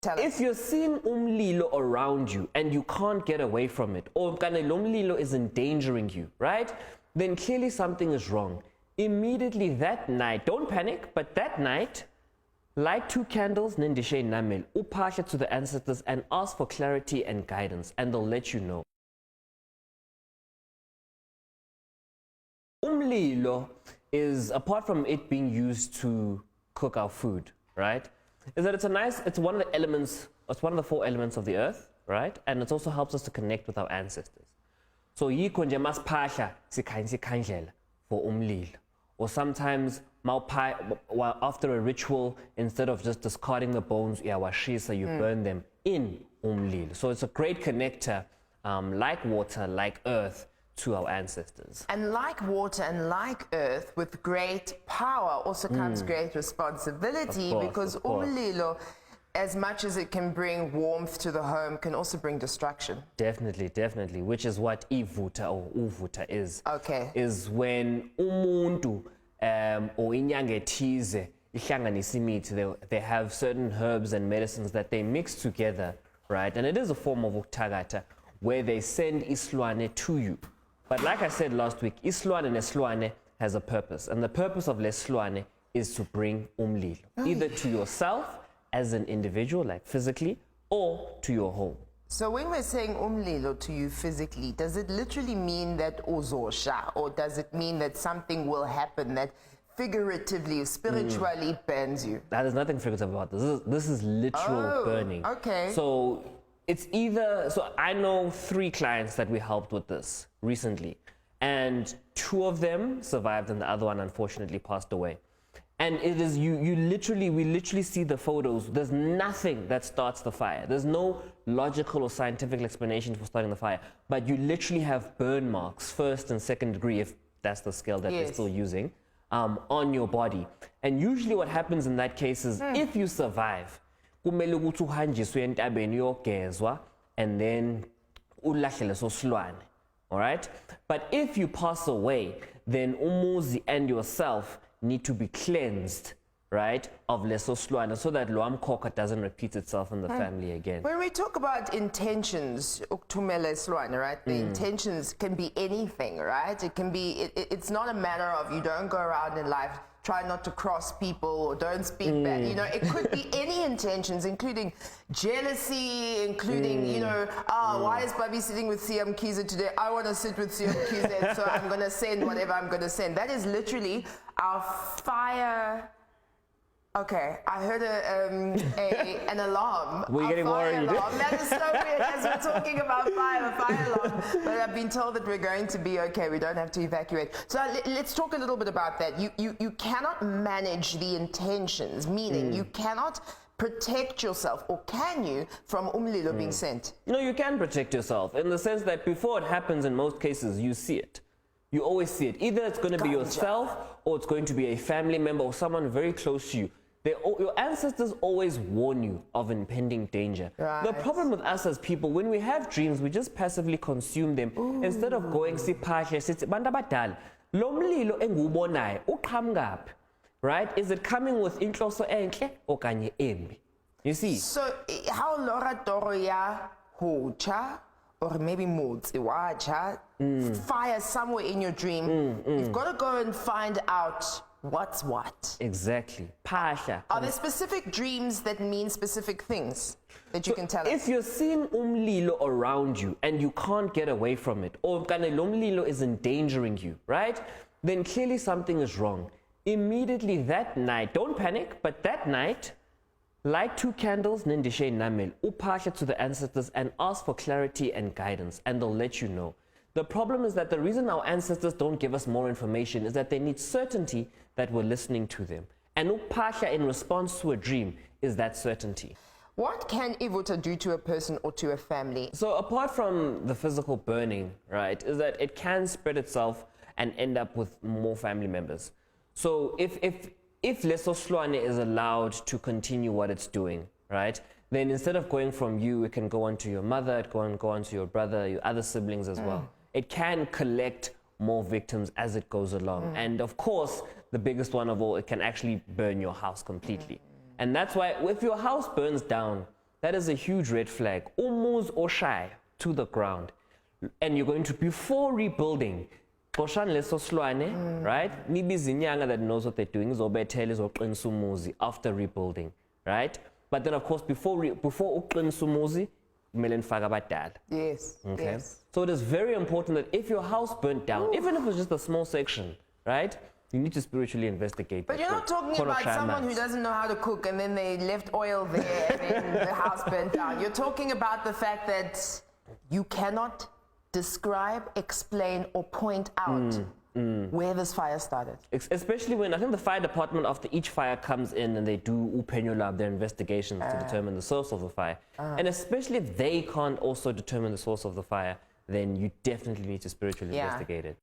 If you're seeing umlilo around you and you can't get away from it, or umlilo is endangering you, right? Then clearly something is wrong. Immediately that night, don't panic, but that night, light 2 candles, nendishe namel, upasha to the ancestors and ask for clarity and guidance, and they'll let you know. Umlilo is, apart from it being used to cook our food, right? Is that it's one of the elements, it's one of the 4 elements of the earth, right? And it also helps us to connect with our ancestors. So yikho nje masipahla sikhanyisa ikhandlela for umlilo. Or sometimes after a ritual, instead of just discarding the bones, you burn them in umlilo. So it's a great connector, like water, like earth, to our ancestors. And like water and like earth, with great power also comes great responsibility, because umlilo, as much as it can bring warmth to the home, can also bring destruction. Definitely, definitely, which is what Ivutha or Ivutha is. Okay. Is when umuntu or inyanga ethize ihlanganisa imithi, they have certain herbs and medicines that they mix together, right? And it is a form of uktagata, where they send isilwane to you. But like I said last week, isilwane has a purpose, and the purpose of lesilwane is to bring umlilo, either to yourself as an individual, like physically, or to your home. So when we're saying umlilo to you physically, does it literally mean that uzosha, or does it mean that something will happen that figuratively, spiritually burns you? There's nothing figurative about this. This is literal burning. Okay. So it's either, so I know 3 clients that we helped with this recently, and 2 of them survived and the other one unfortunately passed away. And it is, we literally see the photos. There's nothing that starts the fire. There's no logical or scientific explanation for starting the fire, but you literally have burn marks, 1st and 2nd degree, if that's the scale that they're still using, on your body. And usually what happens in that case is, if you survive, kumele ukuthi uhanjiswe entabeni yogezwa and then ulahlele sosilwane. All right? But if you pass away, then umuzi and yourself need to be cleansed, right, of leso silwane, so that lo amkhokha doesn't repeat itself in the family again. When we talk about intentions, ukuthumela isilwane, right, the intentions can be anything, right? It can be, it's not a matter of you don't go around in life try not to cross people or don't speak bad. You know, it could be any intentions, including jealousy, including, you know, why is Bobby sitting with CM Kiza today? I want to sit with CM Kiza, so I'm going to send whatever I'm going to send. That is literally our fire. Okay, I heard an alarm. We're getting worried. That is so weird as we're talking about fire alarm. But I've been told that we're going to be okay. We don't have to evacuate. So let's talk a little bit about that. You cannot manage the intentions, meaning you cannot protect yourself, or can you, from umlilo being sent? No, you can protect yourself in the sense that before it happens, in most cases, you see it. You always see it. Either it's going to be yourself, or it's going to be a family member or someone very close to you. Your ancestors always warn you of impending danger. Right. The problem with us as people, when we have dreams, we just passively consume them. Instead of going, right? Is it coming with inhloso enhle okanye embi? You see? So, how Laura Doroya Hocha, or maybe Mutsi Wacha, fire somewhere in your dream, you've got to go and find out what's what. Exactly. Pasha. Are there specific dreams that mean specific things that you can tell us? If you're seeing umlilo around you and you can't get away from it, or umlilo is endangering you, right? Then clearly something is wrong. Immediately that night, don't panic, but that night, light 2 candles, nendishe namel, upasha to the ancestors and ask for clarity and guidance, and they'll let you know. The problem is that the reason our ancestors don't give us more information is that they need certainty that we're listening to them. And upasha in response to a dream is that certainty. What can Ivutha do to a person or to a family? So apart from the physical burning, right, is that it can spread itself and end up with more family members. So if leso silwane is allowed to continue what it's doing, right, then instead of going from you, it can go on to your mother, it can go on to your brother, your other siblings as well. It can collect more victims as it goes along. And of course, the biggest one of all, it can actually burn your house completely. And that's why if your house burns down, that is a huge red flag. Almost or shy to the ground. And you're going to, before rebuilding, right? Nibizi inyanga that knows what they're doing, zobethele zoqinisa umuzi after rebuilding, right? But then of course before uqinisa umuzi, kumele nifake abadala. Yes. Okay. Yes. So it is very important that if your house burnt down, even if it's just a small section, right? You need to spiritually investigate. But you're not talking about someone who doesn't know how to cook and then they left oil there and then the house burnt down. You're talking about the fact that you cannot describe, explain, or point out where this fire started. Especially when I think the fire department after each fire comes in and they do upenyo lab, their investigations to determine the source of the fire. And especially if they can't also determine the source of the fire, then you definitely need to spiritually investigate it.